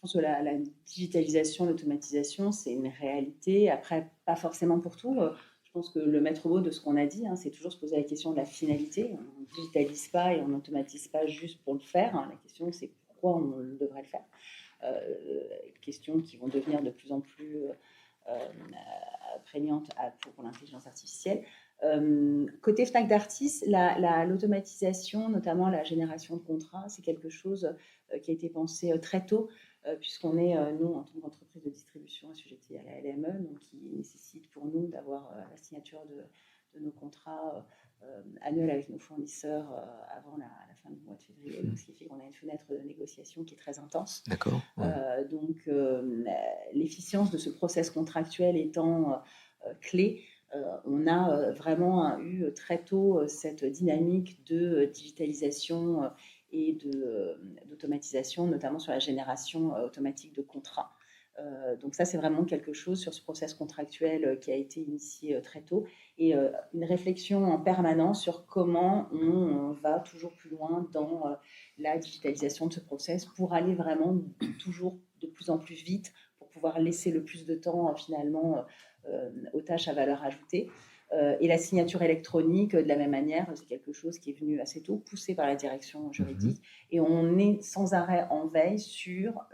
pense que la digitalisation, l'automatisation, c'est une réalité. Après, pas forcément pour tout. Je pense que le maître mot de ce qu'on a dit, c'est toujours se poser la question de la finalité. On ne digitalise pas et on n'automatise pas juste pour le faire. La question, c'est pourquoi on devrait le faire. Questions qui vont devenir de plus en plus prégnantes pour l'intelligence artificielle. Côté Fnac Darty, l'automatisation, notamment la génération de contrats, c'est quelque chose qui a été pensé très tôt, puisqu'on est, nous, en tant qu'entreprise de distribution, assujettis à la LME, donc qui nécessite pour nous d'avoir la signature de nos contrats annuels avec nos fournisseurs avant la fin du mois de février. Donc, ce qui fait qu'on a une fenêtre de négociation qui est très intense. D'accord. Ouais. Donc, l'efficience de ce process contractuel étant clé, on a vraiment eu très tôt cette dynamique de digitalisation et d'automatisation, notamment sur la génération automatique de contrats. Donc ça, c'est vraiment quelque chose sur ce process contractuel qui a été initié très tôt, et une réflexion en permanence sur comment on va toujours plus loin dans la digitalisation de ce process pour aller vraiment toujours de plus en plus vite, pour pouvoir laisser le plus de temps finalement aux tâches à valeur ajoutée. Et la signature électronique, de la même manière, c'est quelque chose qui est venu assez tôt, poussé par la direction juridique. Et on est sans arrêt en veille sur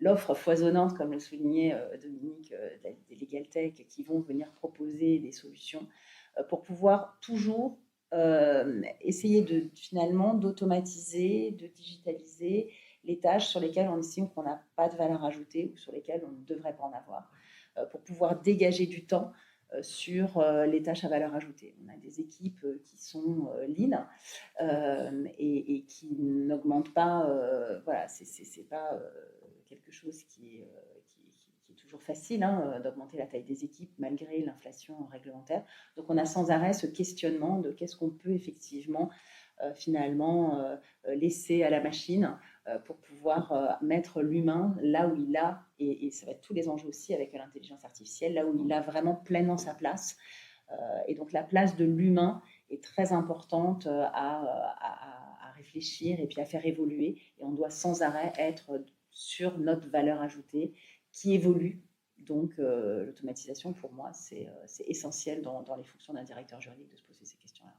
l'offre foisonnante, comme le soulignait Dominique, des Legal Tech, qui vont venir proposer des solutions pour pouvoir toujours essayer finalement d'automatiser, de digitaliser les tâches sur lesquelles on estime qu'on n'a pas de valeur ajoutée ou sur lesquelles on ne devrait pas en avoir, pour pouvoir dégager du temps sur les tâches à valeur ajoutée. On a des équipes qui sont lean et qui n'augmentent pas. Voilà, c'est pas quelque chose qui est toujours facile d'augmenter la taille des équipes malgré l'inflation réglementaire. Donc on a sans arrêt ce questionnement de qu'est-ce qu'on peut effectivement finalement laisser à la machine pour pouvoir mettre l'humain là où il a, et ça va être tous les enjeux aussi avec l'intelligence artificielle, là où il a vraiment pleinement sa place. Et donc la place de l'humain est très importante à réfléchir et puis à faire évoluer. Et on doit sans arrêt être sur notre valeur ajoutée qui évolue. Donc l'automatisation, pour moi, c'est essentiel dans les fonctions d'un directeur juridique de se poser ces questions-là.